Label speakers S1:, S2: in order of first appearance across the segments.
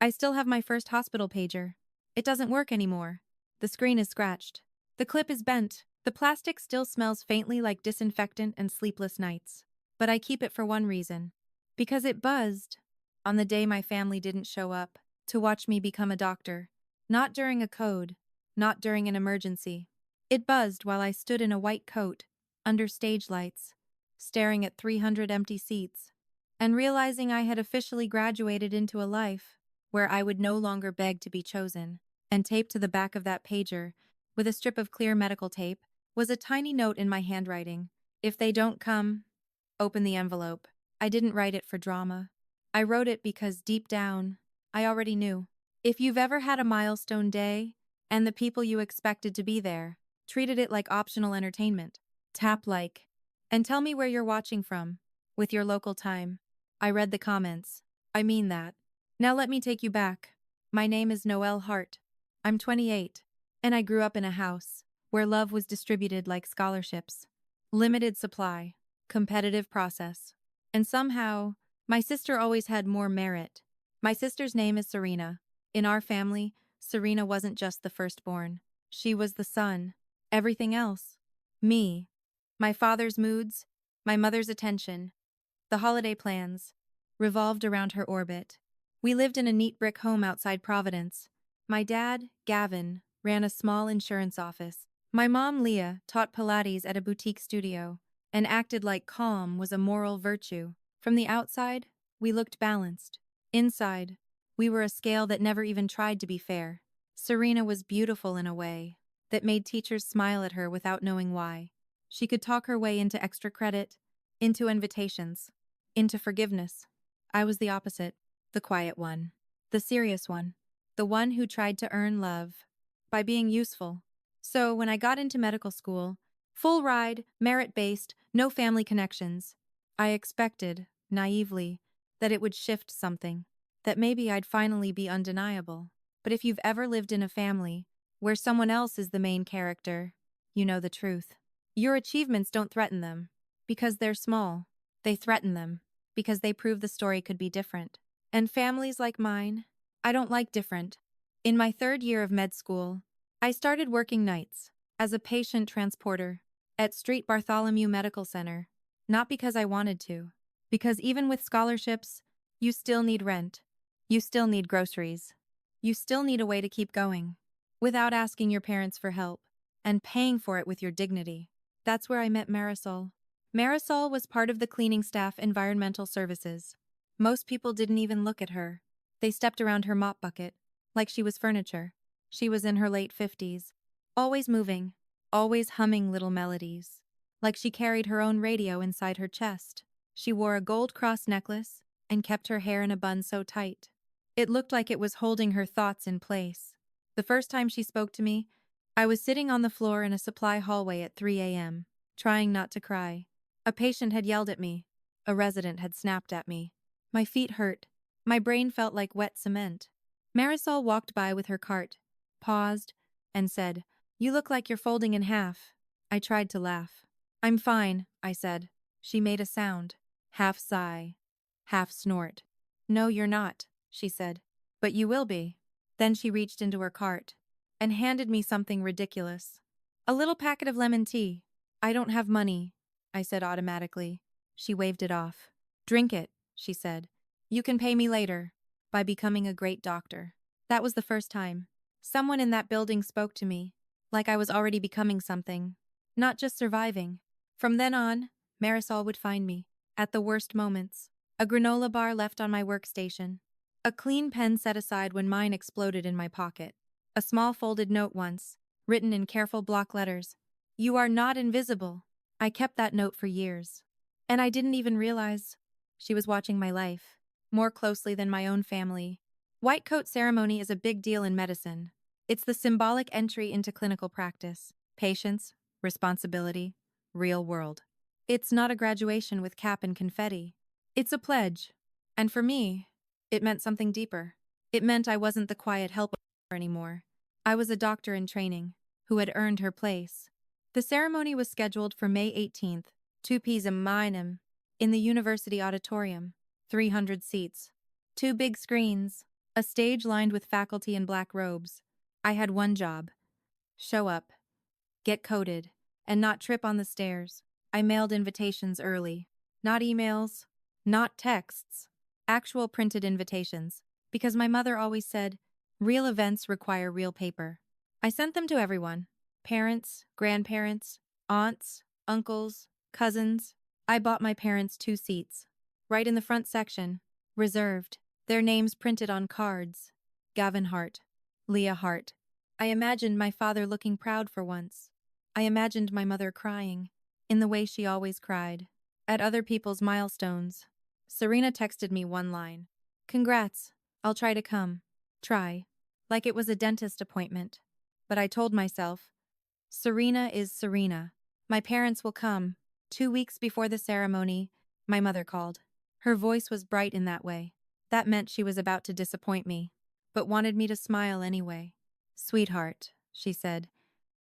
S1: I still have my first hospital pager. It doesn't work anymore. The screen is scratched. The clip is bent. The plastic still smells faintly like disinfectant and sleepless nights. But I keep it for one reason. Because it buzzed on the day my family didn't show up to watch me become a doctor. Not during a code, not during an emergency. It buzzed while I stood in a white coat, under stage lights, staring at 300 empty seats, and realizing I had officially graduated into a life where I would no longer beg to be chosen. And taped to the back of that pager, with a strip of clear medical tape, was a tiny note in my handwriting. If they don't come, open the envelope. I didn't write it for drama. I wrote it because deep down, I already knew. If you've ever had a milestone day, and the people you expected to be there treated it like optional entertainment, tap like, and tell me where you're watching from, with your local time. I read the comments. I mean that. Now let me take you back. My name is Noelle Hart. I'm 28, and I grew up in a house where love was distributed like scholarships. Limited supply, competitive process. And somehow, my sister always had more merit. My sister's name is Serena. In our family, Serena wasn't just the firstborn. She was the sun. Everything else. Me. My father's moods, my mother's attention, the holiday plans, revolved around her orbit. We lived in a neat brick home outside Providence. My dad, Gavin, ran a small insurance office. My mom, Leah, taught Pilates at a boutique studio and acted like calm was a moral virtue. From the outside, we looked balanced. Inside, we were a scale that never even tried to be fair. Serena was beautiful in a way that made teachers smile at her without knowing why. She could talk her way into extra credit, into invitations, into forgiveness. I was the opposite, the quiet one, the serious one, the one who tried to earn love by being useful. So when I got into medical school, full ride, merit-based, no family connections, I expected, naively, that it would shift something, that maybe I'd finally be undeniable. But if you've ever lived in a family where someone else is the main character, you know the truth. Your achievements don't threaten them because they're small. They threaten them because they prove the story could be different. And families like mine, I don't like different. In my third year of med school, I started working nights as a patient transporter at Street Bartholomew Medical Center. Not because I wanted to, because even with scholarships, you still need rent. You still need groceries. You still need a way to keep going without asking your parents for help and paying for it with your dignity. That's where I met Marisol. Marisol was part of the cleaning staff environmental services. Most people didn't even look at her. They stepped around her mop bucket, like she was furniture. She was in her late 50s, always moving, always humming little melodies, like she carried her own radio inside her chest. She wore a gold cross necklace and kept her hair in a bun so tight. It looked like it was holding her thoughts in place. The first time she spoke to me, I was sitting on the floor in a supply hallway at 3 a.m., trying not to cry. A patient had yelled at me. A resident had snapped at me. My feet hurt. My brain felt like wet cement. Marisol walked by with her cart, paused, and said, "You look like you're folding in half." I tried to laugh. "I'm fine," I said. She made a sound, half sigh, half snort. "No, you're not," she said. "But you will be." Then she reached into her cart and handed me something ridiculous. A little packet of lemon tea. "I don't have money," I said automatically. She waved it off. "Drink it," she said. "You can pay me later, by becoming a great doctor." That was the first time someone in that building spoke to me, like I was already becoming something, not just surviving. From then on, Marisol would find me, at the worst moments. A granola bar left on my workstation. A clean pen set aside when mine exploded in my pocket. A small folded note once, written in careful block letters. "You are not invisible." I kept that note for years. And I didn't even realize she was watching my life, more closely than my own family. White coat ceremony is a big deal in medicine. It's the symbolic entry into clinical practice, patience, responsibility, real world. It's not a graduation with cap and confetti. It's a pledge. And for me, it meant something deeper. It meant I wasn't the quiet helper anymore. I was a doctor in training, who had earned her place. The ceremony was scheduled for May 18th, 2 p.m. in the university auditorium, 300 seats. 2 big screens, A stage lined with faculty in black robes. I had one job: show up, get coded, and not trip on the stairs. I mailed invitations early. Not emails, not texts, actual printed invitations, because my mother always said, real events require real paper. I sent them to everyone: parents, grandparents, aunts, uncles, cousins. I bought my parents 2 seats, right in the front section, reserved, their names printed on cards: Gavin Hart, Leah Hart. I imagined my father looking proud for once. I imagined my mother crying, in the way she always cried, at other people's milestones. Serena texted me one line: "Congrats, I'll try to come." Try. Like it was a dentist appointment. But I told myself, Serena is Serena. My parents will come. 2 weeks before the ceremony, my mother called. Her voice was bright in that way. That meant she was about to disappoint me, but wanted me to smile anyway. "Sweetheart," she said,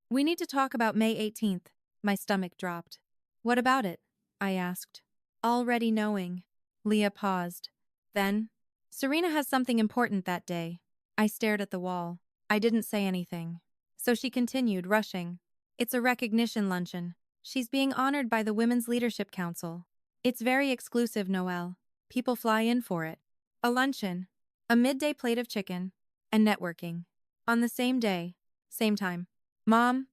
S1: "we need to talk about May 18th. My stomach dropped. "What about it?" I asked. Already knowing. Leah paused. Then, "Serena has something important that day." I stared at the wall. I didn't say anything. So she continued, rushing. "It's a recognition luncheon. She's being honored by the Women's Leadership Council. It's very exclusive, Noelle. People fly in for it. A luncheon, a midday plate of chicken, and networking. On the same day, same time." "Mom,"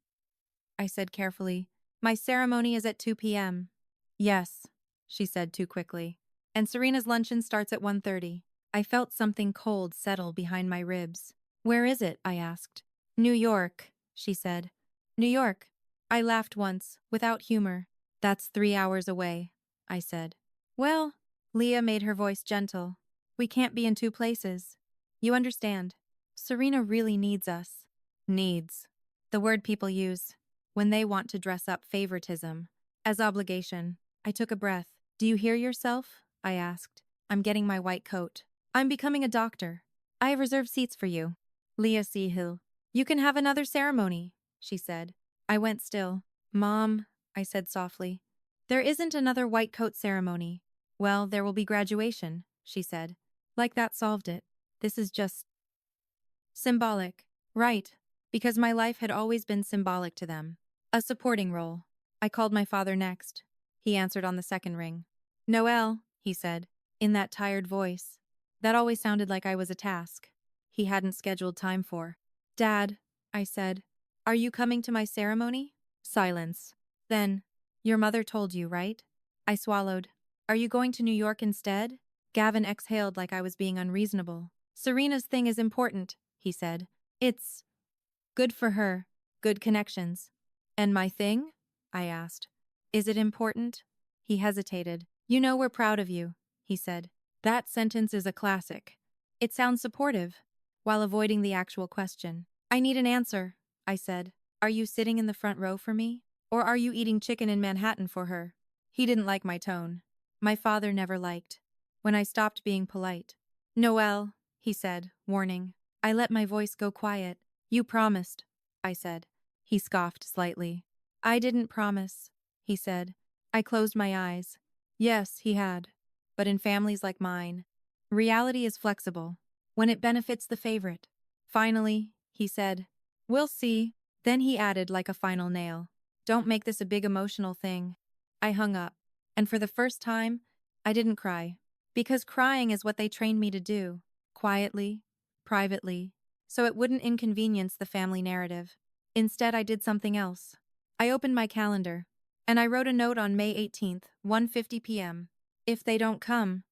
S1: I said carefully, "my ceremony is at 2 p.m. "Yes," she said too quickly. "And Serena's luncheon starts at 1:30. I felt something cold settle behind my ribs. "Where is it?" I asked. "New York," she said. "New York." I laughed once, without humor. "That's 3 hours away," I said. "Well," Leah made her voice gentle, "we can't be in 2 places. You understand. Serena really needs us." Needs. The word people use when they want to dress up favoritism as obligation. I took a breath. "Do you hear yourself?" I asked. "I'm getting my white coat. I'm becoming a doctor. I have reserved seats for you." Leah Seahill. "You can have another ceremony," she said. I went still. "Mom," I said softly, "there isn't another white coat ceremony." "Well, there will be graduation," she said. Like that solved it. This is just symbolic. Right, because my life had always been symbolic to them. A supporting role. I called my father next. He answered on the second ring. "Noelle," he said, in that tired voice. That always sounded like I was a task he hadn't scheduled time for. "Dad," I said, "are you coming to my ceremony?" Silence. Then, "Your mother told you, right?" I swallowed. "Are you going to New York instead?" Gavin exhaled like I was being unreasonable. "Serena's thing is important," he said. "It's good for her, good connections." "And my thing?" I asked. "Is it important?" He hesitated. "You know we're proud of you," he said. That sentence is a classic. It sounds supportive, while avoiding the actual question. "I need an answer," I said. "Are you sitting in the front row for me? Or are you eating chicken in Manhattan for her?" He didn't like my tone. My father never liked when I stopped being polite. "Noelle," he said, warning. I let my voice go quiet. "You promised," I said. He scoffed slightly. "I didn't promise," he said. I closed my eyes. Yes, he had. But in families like mine, reality is flexible when it benefits the favorite. "Finally," he said, "we'll see." Then he added like a final nail, "Don't make this a big emotional thing." I hung up, and for the first time, I didn't cry. Because crying is what they trained me to do. Quietly, privately, so it wouldn't inconvenience the family narrative. Instead, I did something else. I opened my calendar, and I wrote a note on May 18th, 1:50 p.m. If they don't come,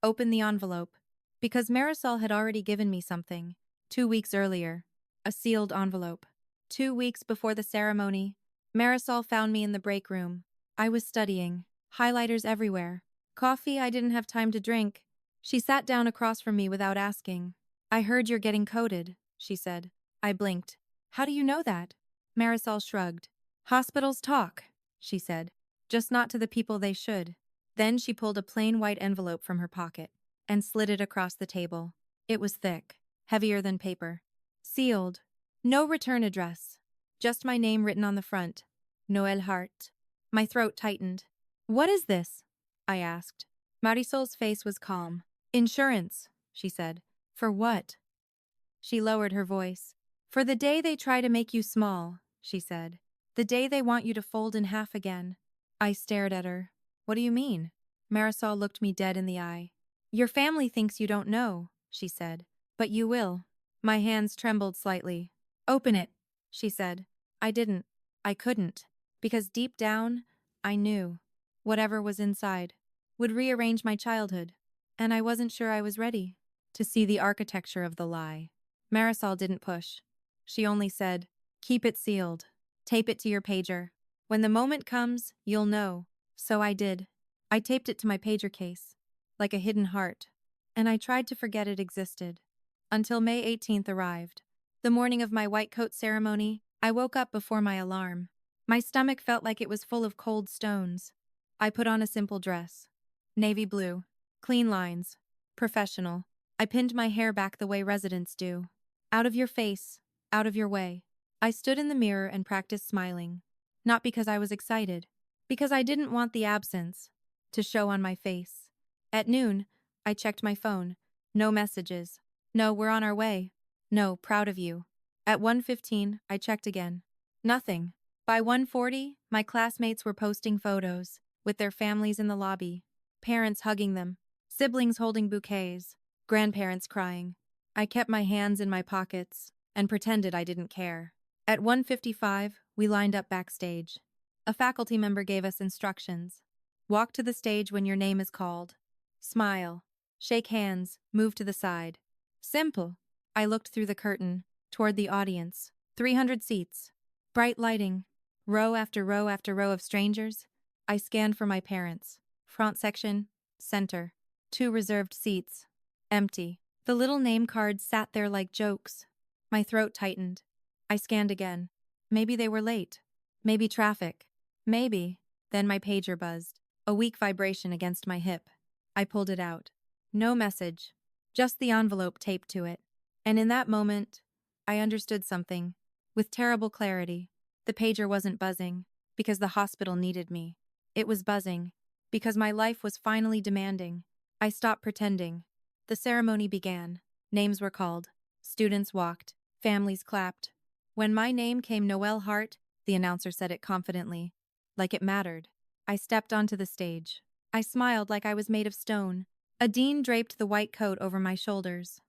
S1: open the envelope. Because Marisol had already given me something, 2 weeks earlier. A sealed envelope. 2 weeks before the ceremony, Marisol found me in the break room. I was studying, highlighters everywhere. Coffee I didn't have time to drink. She sat down across from me without asking. "I heard you're getting coded," she said. I blinked. "How do you know that?" Marisol shrugged. "Hospitals talk," she said. "Just not to the people they should." Then she pulled a plain white envelope from her pocket and slid it across the table. It was thick, heavier than paper. Sealed. No return address. Just my name written on the front. Noelle Hart. My throat tightened. "What is this?" I asked. Marisol's face was calm. "Insurance," she said. For what? She lowered her voice. For the day they try to make you small, she said. The day they want you to fold in half again. I stared at her. What do you mean? Marisol looked me dead in the eye. Your family thinks you don't know, she said. But you will. My hands trembled slightly. Open it, she said. I didn't. I couldn't. Because deep down, I knew. Whatever was inside would rearrange my childhood. And I wasn't sure I was ready to see the architecture of the lie. Marisol didn't push. She only said, keep it sealed. Tape it to your pager. When the moment comes, you'll know. So I did. I taped it to my pager case, like a hidden heart. And I tried to forget it existed. Until May 18th arrived. The morning of my white coat ceremony, I woke up before my alarm. My stomach felt like it was full of cold stones. I put on a simple dress. Navy blue. Clean lines. Professional. I pinned my hair back the way residents do. Out of your face. Out of your way. I stood in the mirror and practiced smiling. Not because I was excited. Because I didn't want the absence to show on my face. At noon, I checked my phone. No messages. No, we're on our way. No, proud of you. At 1:15, I checked again. Nothing. By 1:40, my classmates were posting photos, with their families in the lobby. Parents hugging them. Siblings holding bouquets. Grandparents crying. I kept my hands in my pockets and pretended I didn't care. At 1:55, we lined up backstage. A faculty member gave us instructions. Walk to the stage when your name is called. Smile. Shake hands. Move to the side. Simple. I looked through the curtain, toward the audience. 300 seats. Bright lighting. Row after row after row of strangers. I scanned for my parents. Front section. Center. 2 reserved seats. Empty. The little name cards sat there like jokes. My throat tightened. I scanned again. Maybe they were late. Maybe traffic. Maybe. Then my pager buzzed. A weak vibration against my hip. I pulled it out. No message. Just the envelope taped to it. And in that moment, I understood something. With terrible clarity. The pager wasn't buzzing because the hospital needed me. It was buzzing because my life was finally demanding. I stopped pretending. The ceremony began. Names were called. Students walked. Families clapped. When my name came Noelle Hart, the announcer said it confidently, like it mattered. I stepped onto the stage. I smiled like I was made of stone. A dean draped the white coat over my shoulders.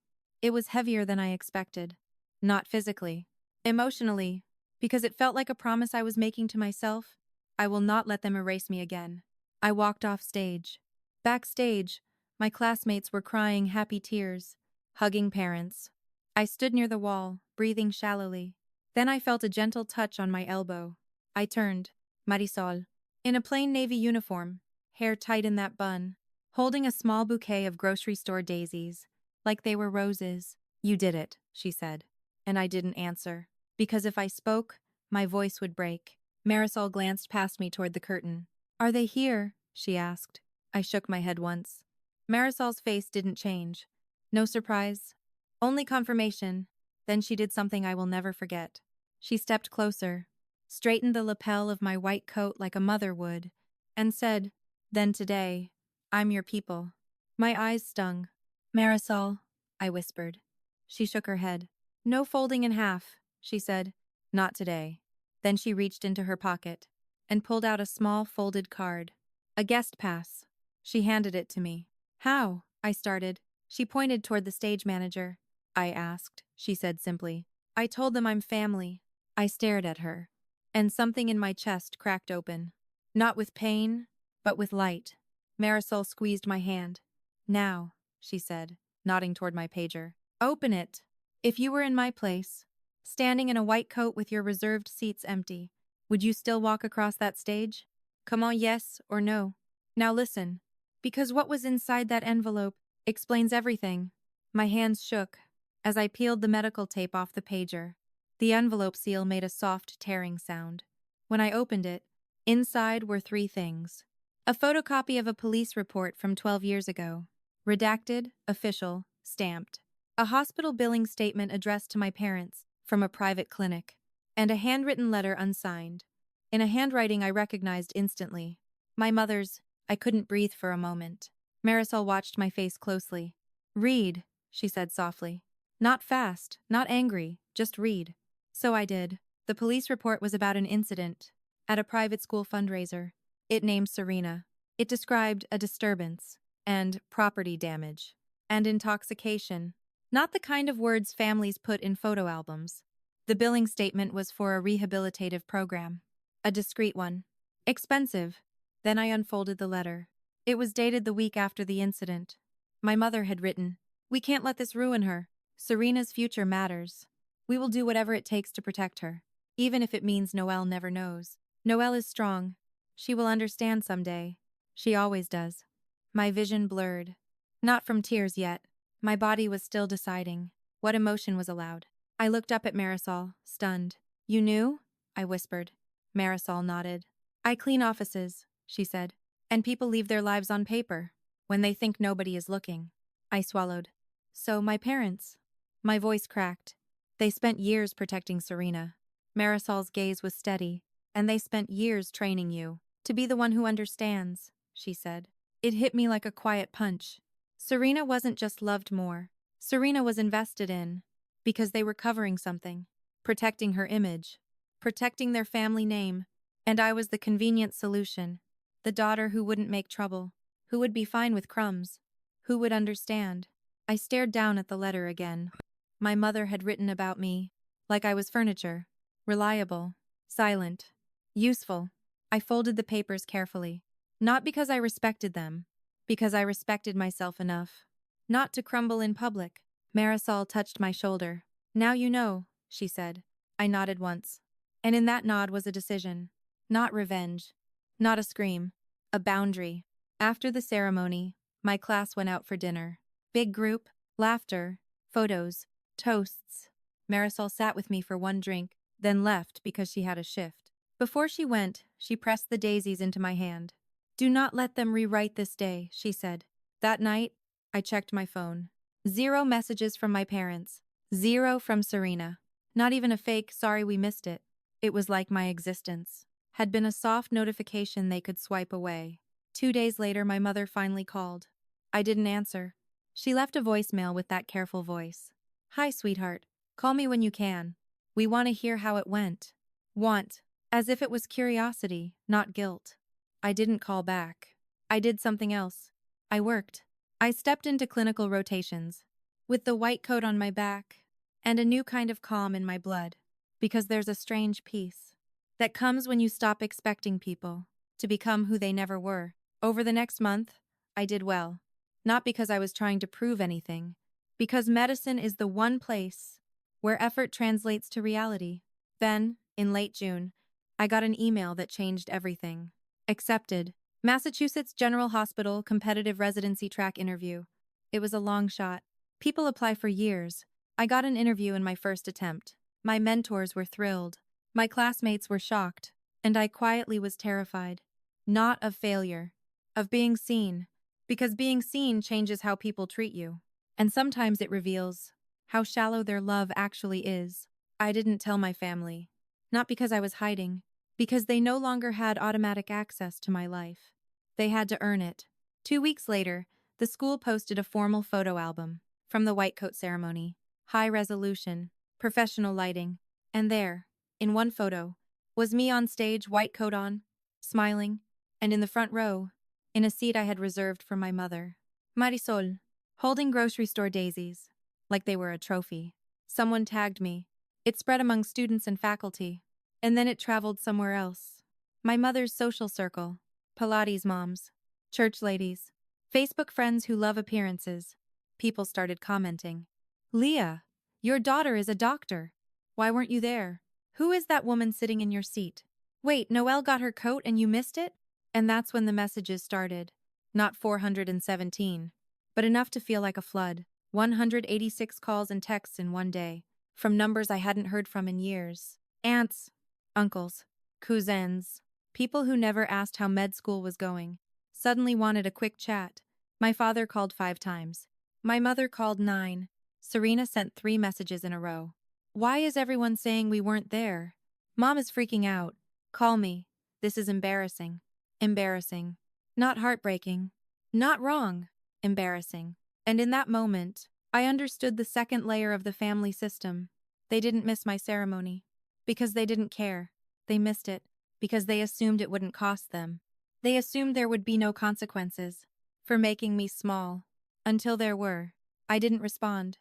S1: It was heavier than I expected. Not physically. Emotionally. Because it felt like a promise I was making to myself. I will not let them erase me again. I walked off stage. Backstage, my classmates were crying happy tears, hugging parents. I stood near the wall, breathing shallowly. Then I felt a gentle touch on my elbow. I turned. Marisol. In a plain navy uniform, hair tight in that bun, holding a small bouquet of grocery store daisies, like they were roses. You did it, she said. And I didn't answer. Because if I spoke, my voice would break. Marisol glanced past me toward the curtain. Are they here? She asked. I shook my head once. Marisol's face didn't change. No surprise. Only confirmation. Then she did something I will never forget. She stepped closer, straightened the lapel of my white coat like a mother would, and said, Then today, I'm your people. My eyes stung. Marisol, I whispered. She shook her head. No folding in half, she said. Not today. Then she reached into her pocket and pulled out a small folded card. A guest pass. She handed it to me. How? I started. She pointed toward the stage manager. I asked. She said simply. I told them I'm family. I stared at her, and something in my chest cracked open. Not with pain, but with light. Marisol squeezed my hand. Now, she said, nodding toward my pager. Open it. If you were in my place, standing in a white coat with your reserved seats empty, would you still walk across that stage? Come on, yes or no. Now listen, because what was inside that envelope explains everything. My hands shook as I peeled the medical tape off the pager. The envelope seal made a soft tearing sound. When I opened it, inside were 3 things. A photocopy of a police report from 12 years ago. Redacted, official, stamped. A hospital billing statement addressed to my parents from a private clinic. And a handwritten letter unsigned. In a handwriting I recognized instantly. My mother's. I couldn't breathe for a moment. Marisol watched my face closely. Read, she said softly. Not fast, not angry, just read. So I did. The police report was about an incident at a private school fundraiser. It named Serena. It described a disturbance, and property damage, and intoxication. Not the kind of words families put in photo albums. The billing statement was for a rehabilitative program. A discreet one. Expensive. Then I unfolded the letter. It was dated the week after the incident. My mother had written, "We can't let this ruin her. Serena's future matters. We will do whatever it takes to protect her, even if it means Noelle never knows. Noelle is strong. She will understand someday. She always does." My vision blurred. Not from tears yet. My body was still deciding what emotion was allowed. I looked up at Marisol, stunned. "You knew?" I whispered. Marisol nodded. "I clean offices," she said. "And people leave their lives on paper when they think nobody is looking." I swallowed. "So my parents." My voice cracked. "They spent years protecting Serena." Marisol's gaze was steady. "And they spent years training you to be the one who understands," she said. It hit me like a quiet punch. Serena wasn't just loved more. Serena was invested in, because they were covering something, protecting her image, protecting their family name. And I was the convenient solution, the daughter who wouldn't make trouble, who would be fine with crumbs, who would understand. I stared down at the letter again. My mother had written about me, like I was furniture, reliable, silent, useful. I folded the papers carefully, not because I respected them, because I respected myself enough not to crumble in public. Marisol touched my shoulder. "Now you know," she said. I nodded once. And in that nod was a decision. Not revenge. Not a scream. A boundary. After the ceremony, my class went out for dinner. Big group, laughter, photos, toasts. Marisol sat with me for one drink, then left because she had a shift. Before she went, she pressed the daisies into my hand. "Do not let them rewrite this day," she said. That night, I checked my phone. 0 messages from my parents. 0 from Serena. Not even a fake "sorry we missed it." It was like my existence had been a soft notification they could swipe away. 2 days later, my mother finally called. I didn't answer. She left a voicemail with that careful voice. "Hi, sweetheart. Call me when you can. We want to hear how it went." Want. As if it was curiosity, not guilt. I didn't call back. I did something else. I worked. I stepped into clinical rotations, with the white coat on my back, and a new kind of calm in my blood, because there's a strange peace that comes when you stop expecting people to become who they never were. Over the next month, I did well. Not because I was trying to prove anything, because medicine is the one place where effort translates to reality. Then, in late June, I got an email that changed everything. Accepted. Massachusetts General Hospital competitive residency track interview. It was a long shot. People apply for years. I got an interview in my first attempt. My mentors were thrilled. My classmates were shocked. And I quietly was terrified. Not of failure. Of being seen. Because being seen changes how people treat you. And sometimes it reveals how shallow their love actually is. I didn't tell my family. Not because I was hiding. Because they no longer had automatic access to my life. They had to earn it. 2 weeks later, the school posted a formal photo album from the white coat ceremony. High resolution, professional lighting. And there, in one photo, was me on stage, white coat on, smiling, and in the front row, in a seat I had reserved for my mother. Marisol, holding grocery store daisies, like they were a trophy. Someone tagged me. It spread among students and faculty. And then it traveled somewhere else. My mother's social circle, Pilates moms, church ladies, Facebook friends who love appearances. People started commenting. "Leah, your daughter is a doctor. Why weren't you there? Who is that woman sitting in your seat? Wait, Noelle got her coat and you missed it?" And that's when the messages started. Not 417, but enough to feel like a flood. 186 calls and texts in one day, from numbers I hadn't heard from in years. Aunts, uncles, cousins, people who never asked how med school was going, suddenly wanted a quick chat. My father called 5 times. My mother called 9. Serena sent 3 messages in a row. "Why is everyone saying we weren't there? Mom is freaking out. Call me. This is embarrassing." Embarrassing. Not heartbreaking. Not wrong. Embarrassing. And in that moment, I understood the second layer of the family system. They didn't miss my ceremony because they didn't care. They missed it because they assumed it wouldn't cost them. They assumed there would be no consequences for making me small. Until there were. I didn't respond.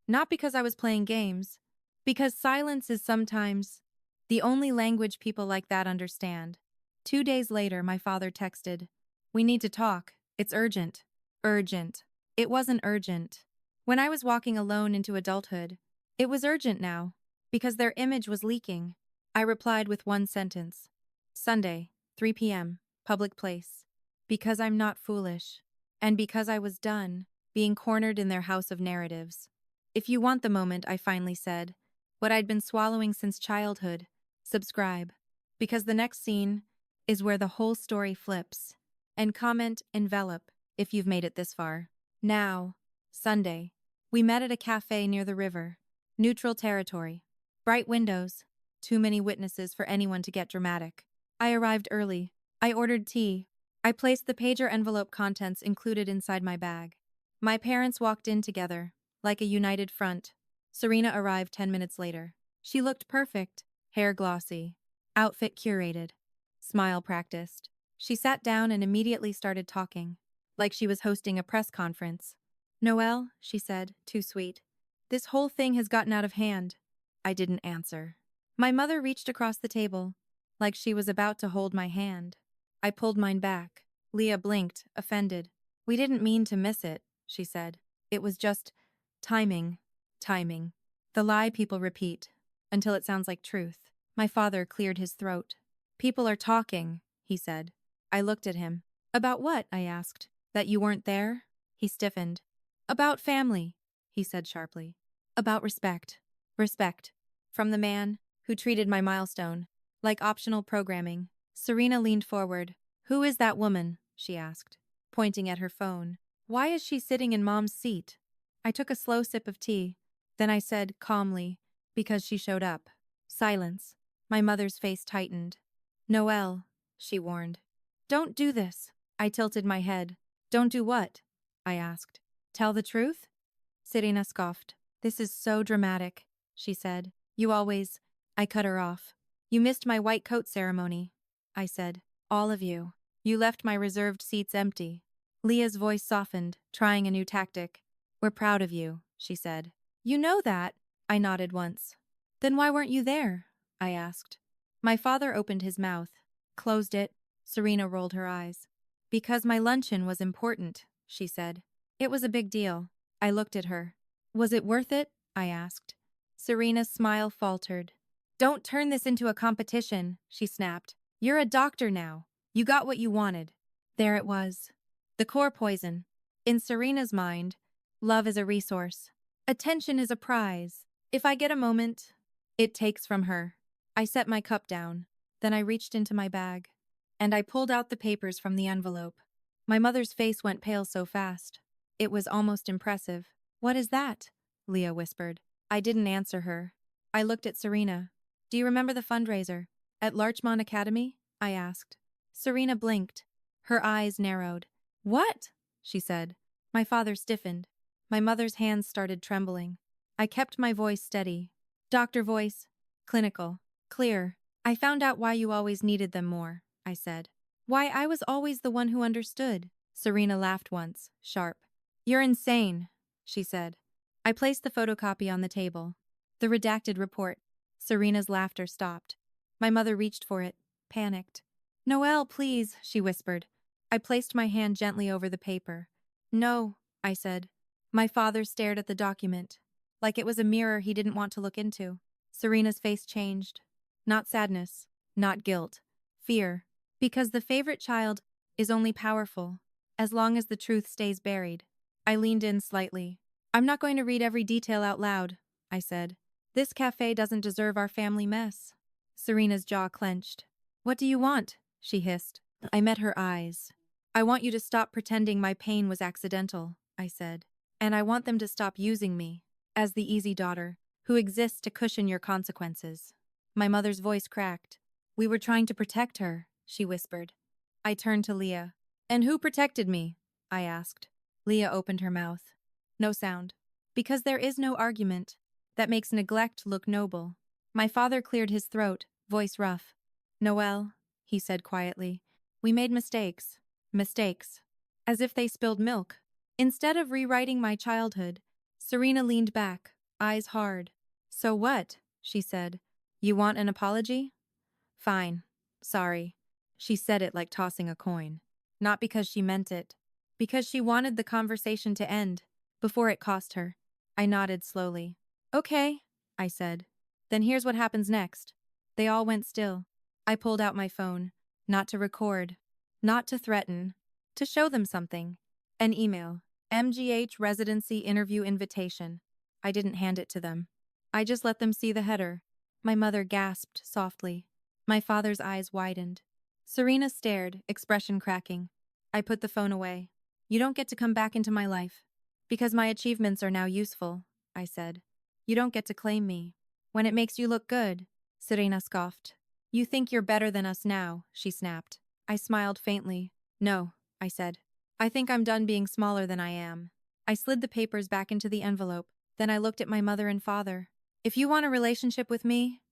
S1: Not because I was playing games, because silence is sometimes the only language people like that understand. 2 days later, my father texted, "We need to talk. It's urgent." Urgent. It wasn't urgent. When I was walking alone into adulthood, it was urgent now, because their image was leaking. I replied with one sentence. Sunday, 3 p.m., public place. Because I'm not foolish. And because I was done being cornered in their house of narratives. If you want the moment, I finally said, what I'd been swallowing since childhood, subscribe. Because the next scene is where the whole story flips. And comment envelop if you've made it this far. Now, Sunday. We met at a cafe near the river. Neutral territory. Bright windows. Too many witnesses for anyone to get dramatic. I arrived early. I ordered tea. I placed the pager envelope contents included inside my bag. My parents walked in together, like a united front. Serena arrived 10 minutes later. She looked perfect, hair glossy, outfit curated, smile practiced. She sat down and immediately started talking, like she was hosting a press conference. "Noelle," she said, too sweet. "This whole thing has gotten out of hand." I didn't answer. My mother reached across the table, like she was about to hold my hand. I pulled mine back. Leah blinked, offended. "We didn't mean to miss it," she said. "It was just timing. Timing. The lie people repeat, until it sounds like truth." My father cleared his throat. "People are talking," he said. I looked at him. "About what?" I asked. "That you weren't there?" He stiffened. "About family," he said sharply. "About respect." Respect. From the man who treated my milestone like optional programming. Serena leaned forward. "Who is that woman?" she asked, pointing at her phone. "Why is she sitting in Mom's seat?" I took a slow sip of tea. Then I said, calmly, "Because she showed up." Silence. My mother's face tightened. "Noelle," she warned. "Don't do this." I tilted my head. "Don't do what?" I asked. "Tell the truth?" Serena scoffed. "This is so dramatic," she said. "You always—" I cut her off. "You missed my white coat ceremony," I said. "All of you. You left my reserved seats empty." Leah's voice softened, trying a new tactic. "We're proud of you," she said. "You know that?" I nodded once. "Then why weren't you there?" I asked. My father opened his mouth, closed it. Serena rolled her eyes. "Because my luncheon was important," she said. "It was a big deal." I looked at her. "Was it worth it?" I asked. Serena's smile faltered. "Don't turn this into a competition," she snapped. "You're a doctor now. You got what you wanted." There it was. The core poison. In Serena's mind, love is a resource. Attention is a prize. If I get a moment, it takes from her. I set my cup down. Then I reached into my bag. And I pulled out the papers from the envelope. My mother's face went pale so fast. It was almost impressive. "What is that?" Leah whispered. I didn't answer her. I looked at Serena. "Do you remember the fundraiser at Larchmont Academy?" I asked. Serena blinked. Her eyes narrowed. "What?" she said. My father stiffened. My mother's hands started trembling. I kept my voice steady. Doctor voice. Clinical. Clear. "I found out why you always needed them more," I said. "Why I was always the one who understood." Serena laughed once, sharp. "You're insane," she said. I placed the photocopy on the table. The redacted report. Serena's laughter stopped. My mother reached for it, panicked. "Noelle, please," she whispered. I placed my hand gently over the paper. "No," I said. My father stared at the document, like it was a mirror he didn't want to look into. Serena's face changed. Not sadness, not guilt. Fear. Because the favorite child is only powerful as long as the truth stays buried. I leaned in slightly. "I'm not going to read every detail out loud," I said. "This cafe doesn't deserve our family mess." Serena's jaw clenched. "What do you want?" she hissed. I met her eyes. "I want you to stop pretending my pain was accidental," I said. "And I want them to stop using me as the easy daughter who exists to cushion your consequences." My mother's voice cracked. "We were trying to protect her," she whispered. I turned to Leah. "And who protected me?" I asked. Leah opened her mouth. No sound. Because there is no argument that makes neglect look noble. My father cleared his throat, voice rough. Noelle, he said quietly, we made mistakes. Mistakes. As if they spilled milk. Instead of rewriting my childhood, Serena leaned back, eyes hard. So what? She said. You want an apology? Fine. Sorry. She said it like tossing a coin. Not because she meant it. Because she wanted the conversation to end, before it cost her. I nodded slowly. Okay, I said. Then here's what happens next. They all went still. I pulled out my phone. Not to record. Not to threaten. To show them something. An email. MGH residency interview invitation. I didn't hand it to them. I just let them see the header. My mother gasped softly. My father's eyes widened. Serena stared, expression cracking. I put the phone away. You don't get to come back into my life. Because my achievements are now useful, I said. You don't get to claim me. When it makes you look good, Serena scoffed. You think you're better than us now, she snapped. I smiled faintly. No, I said. I think I'm done being smaller than I am. I slid the papers back into the envelope. Then I looked at my mother and father. If you want a relationship with me,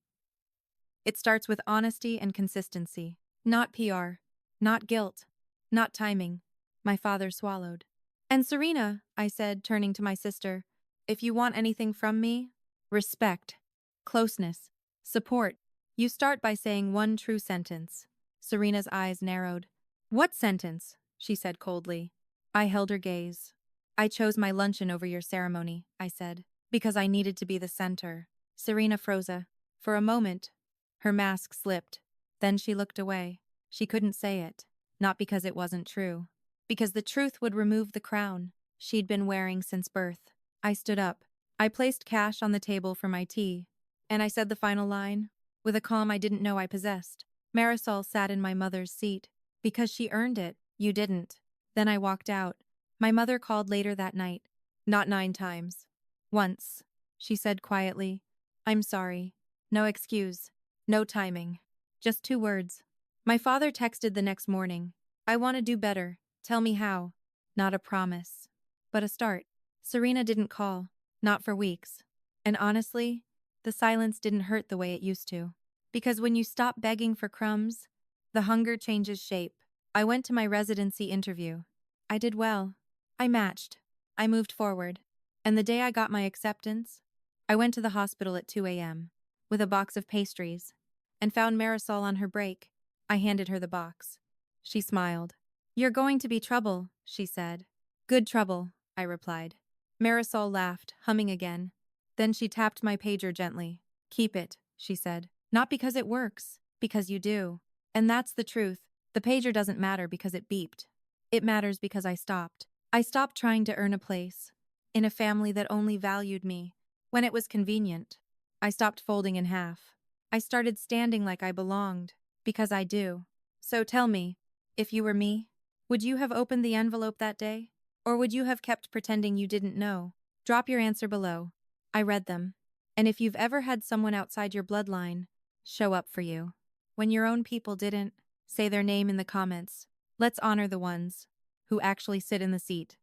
S1: it starts with honesty and consistency. Not PR. Not guilt. Not timing. My father swallowed. And Serena, I said, turning to my sister, if you want anything from me, respect, closeness, support, you start by saying one true sentence. Serena's eyes narrowed. What sentence? She said coldly. I held her gaze. I chose my luncheon over your ceremony, I said, because I needed to be the center. Serena froze. For a moment, her mask slipped. Then she looked away. She couldn't say it. Not because it wasn't true. Because the truth would remove the crown she'd been wearing since birth. I stood up. I placed cash on the table for my tea. And I said the final line, with a calm I didn't know I possessed. Marisol sat in my mother's seat. Because she earned it, you didn't. Then I walked out. My mother called later that night. Not 9 times. Once. She said quietly, I'm sorry. No excuse. No timing. Just 2 words. My father texted the next morning. I want to do better. Tell me how. Not a promise. But a start. Serena didn't call. Not for weeks. And honestly, the silence didn't hurt the way it used to. Because when you stop begging for crumbs, the hunger changes shape. I went to my residency interview. I did well. I matched. I moved forward. And the day I got my acceptance, I went to the hospital at 2 a.m. with a box of pastries and found Marisol on her break. I handed her the box. She smiled. You're going to be trouble, she said. Good trouble, I replied. Marisol laughed, humming again. Then she tapped my pager gently. Keep it, she said. Not because it works, because you do. And that's the truth. The pager doesn't matter because it beeped. It matters because I stopped. I stopped trying to earn a place in a family that only valued me when it was convenient. I stopped folding in half. I started standing like I belonged, because I do. So tell me, if you were me, would you have opened the envelope that day? Or would you have kept pretending you didn't know? Drop your answer below. I read them. And if you've ever had someone outside your bloodline show up for you, when your own people didn't, say their name in the comments. Let's honor the ones who actually sit in the seat.